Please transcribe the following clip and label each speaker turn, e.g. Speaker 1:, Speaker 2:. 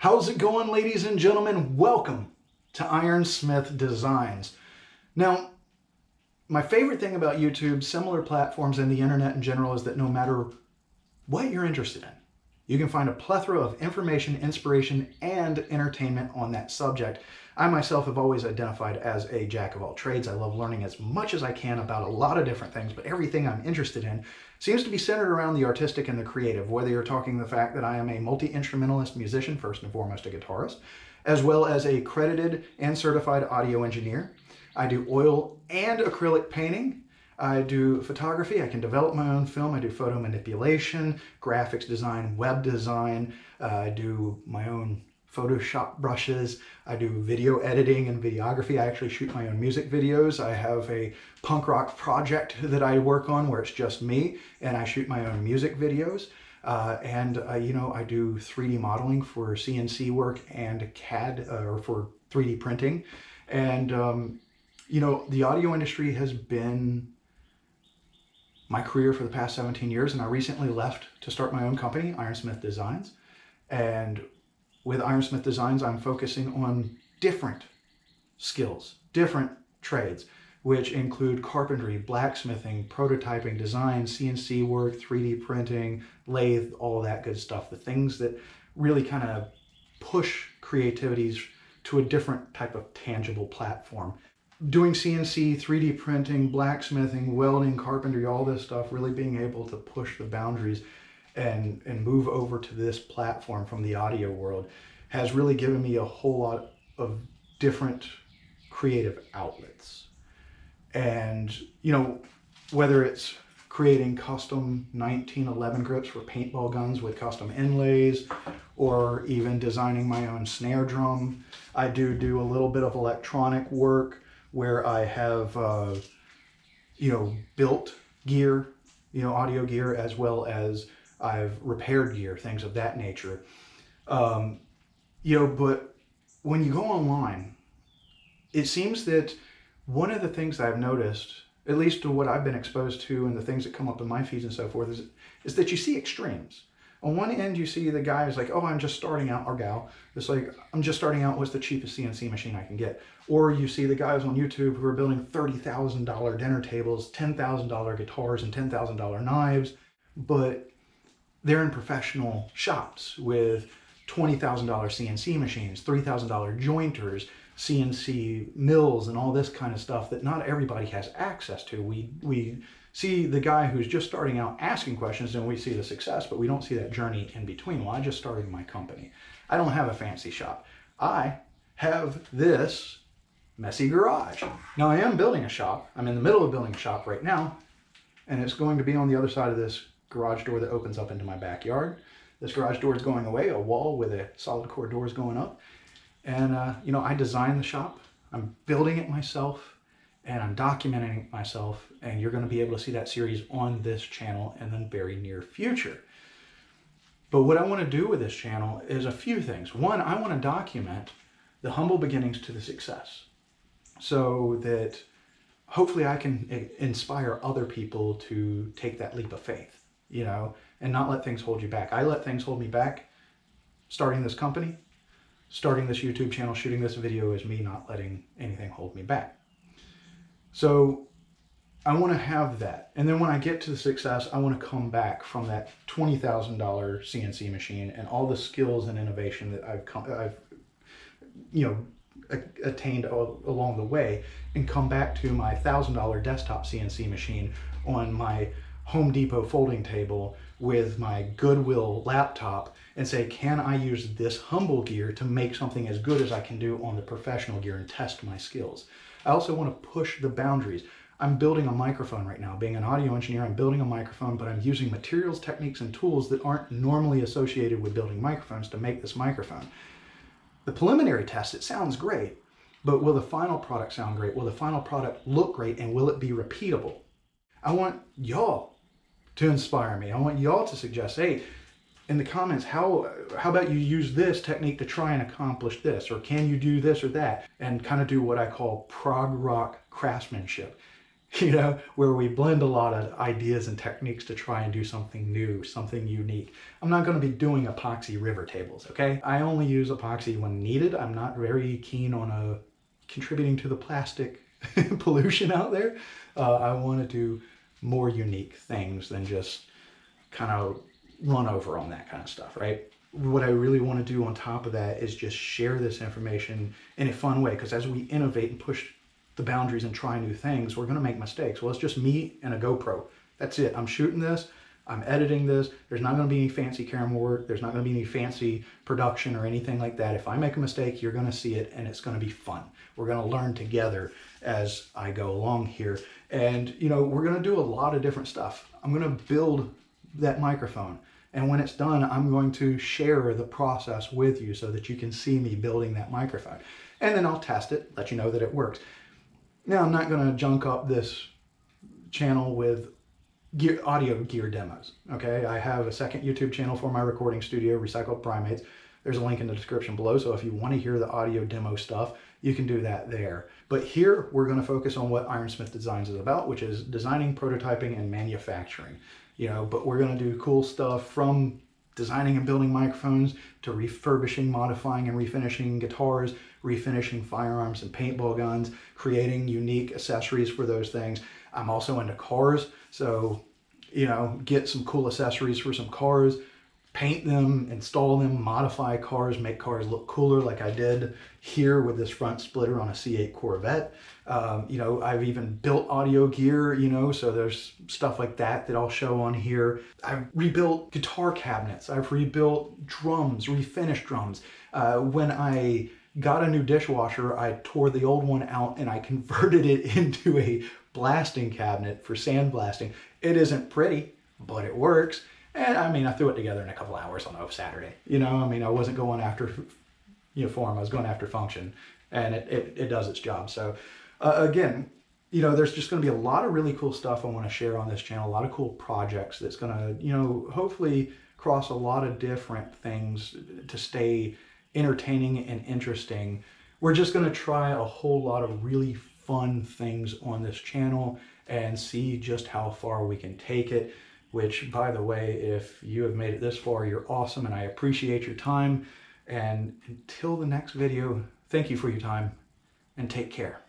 Speaker 1: How's it going, ladies and gentlemen? Welcome to Ironsmith Designs. Now, my favorite thing about YouTube, similar platforms, and the internet in general is that no matter what you're interested in, you can find a plethora of information, inspiration, and entertainment on that subject. I myself have always identified as a jack of all trades. I love learning as much as I can about a lot of different things, but everything I'm interested in seems to be centered around the artistic and the creative, whether you're talking the fact that I am a multi-instrumentalist musician, first and foremost a guitarist, as well as a credited and certified audio engineer. I do oil and acrylic painting. I do photography. I can develop my own film. I do photo manipulation, graphics design, web design. I do my own Photoshop brushes. I do video editing and videography. I actually shoot my own music videos. I have a punk rock project that I work on where it's just me and I shoot my own music videos. I do 3D modeling for CNC work and CAD or for 3D printing. And, the audio industry has been my career for the past 17 years, and I recently left to start my own company, Ironsmith Designs. And with Ironsmith Designs, I'm focusing on different skills, different trades, which include carpentry, blacksmithing, prototyping, design, CNC work, 3D printing, lathe, all that good stuff. The things that really kind of push creativities to a different type of tangible platform. Doing CNC, 3D printing, blacksmithing, welding, carpentry, all this stuff, really being able to push the boundaries and move over to this platform from the audio world has really given me a whole lot of different creative outlets. And, whether it's creating custom 1911 grips for paintball guns with custom inlays, or even designing my own snare drum. I do a little bit of electronic work where I have, built gear, audio gear, as well as I've repaired gear, things of that nature. But when you go online, it seems that one of the things that I've noticed, at least to what I've been exposed to and the things that come up in my feeds and so forth, is that you see extremes. On one end, you see the guy who's like, oh, I'm just starting out, or gal, it's like, I'm just starting out, what's the cheapest CNC machine I can get? Or you see the guys on YouTube who are building $30,000 dinner tables, $10,000 guitars, and $10,000 knives, but they're in professional shops with $20,000 CNC machines, $3,000 jointers, CNC mills, and all this kind of stuff that not everybody has access to. We see the guy who's just starting out asking questions, and we see the success, but we don't see that journey in between. Well, I just started my company. I don't have a fancy shop. I have this messy garage. Now, I am building a shop. I'm in the middle of building a shop right now, and it's going to be on the other side of this garage door that opens up into my backyard. This garage door is going away, a wall with a solid core door is going up. And, I designed the shop. I'm building it myself, and I'm documenting it myself, and you're going to be able to see that series on this channel in the very near future. But what I want to do with this channel is a few things. One, I want to document the humble beginnings to the success so that hopefully I can inspire other people to take that leap of faith, and not let things hold you back. I let things hold me back starting this company. Starting this YouTube channel, shooting this video is me not letting anything hold me back. So I want to have that. And then when I get to the success, I want to come back from that $20,000 CNC machine and all the skills and innovation that I've attained along the way, and come back to my $1,000 desktop CNC machine on my Home Depot folding table with my Goodwill laptop and say, can I use this humble gear to make something as good as I can do on the professional gear and test my skills? I also want to push the boundaries. I'm building a microphone right now. Being an audio engineer, I'm building a microphone, but I'm using materials, techniques, and tools that aren't normally associated with building microphones to make this microphone. The preliminary test, it sounds great, but will the final product sound great? Will the final product look great, and will it be repeatable? I want y'all to inspire me. I want y'all to suggest, hey, in the comments, how about you use this technique to try and accomplish this? Or can you do this or that? And kind of do what I call prog rock craftsmanship. you know, where we blend a lot of ideas and techniques to try and do something new, something unique. I'm not going to be doing epoxy river tables, okay? I only use epoxy when needed. I'm not very keen on contributing to the plastic pollution out there. I want to do more unique things than just kind of run over on that kind of stuff, right? What I really want to do on top of that is just share this information in a fun way, because as we innovate and push the boundaries and try new things, we're going to make mistakes. Well, it's just me and a GoPro. That's it. I'm shooting this. I'm editing this. There's not going to be any fancy camera work. There's not going to be any fancy production or anything like that. If I make a mistake, you're going to see it, and it's going to be fun. We're going to learn together as I go along here. And, you know, we're going to do a lot of different stuff. I'm going to build that microphone. And when it's done, I'm going to share the process with you so that you can see me building that microphone. And then I'll test it, let you know that it works. Now, I'm not going to junk up this channel with audio gear demos, okay? I have a second YouTube channel for my recording studio, Recycled Primates. There's a link in the description below, so if you want to hear the audio demo stuff, you can do that there. But here, we're going to focus on what Ironsmith Designs is about, which is designing, prototyping, and manufacturing. You know, but we're going to do cool stuff from designing and building microphones to refurbishing, modifying, and refinishing guitars, refinishing firearms and paintball guns, creating unique accessories for those things. I'm also into cars, so, you know, get some cool accessories for some cars, paint them, install them, modify cars, make cars look cooler like I did here with this front splitter on a C8 Corvette. You know, I've even built audio gear, you know, so there's stuff like that that I'll show on here. I've rebuilt guitar cabinets. I've rebuilt drums, refinished drums. When I got a new dishwasher, I tore the old one out and I converted it into a blasting cabinet for sandblasting. It isn't pretty, but it works. And I mean, I threw it together in a couple hours on a Saturday. You know, I mean, I wasn't going after, you know, form. I was going after function, and it does its job. So again, you know, there's just going to be a lot of really cool stuff I want to share on this channel. A lot of cool projects that's going to, you know, hopefully cross a lot of different things to stay entertaining and interesting. We're just going to try a whole lot of really fun things on this channel and see just how far we can take it. Which, by the way, if you have made it this far, you're awesome, and I appreciate your time. And until the next video, thank you for your time, and take care.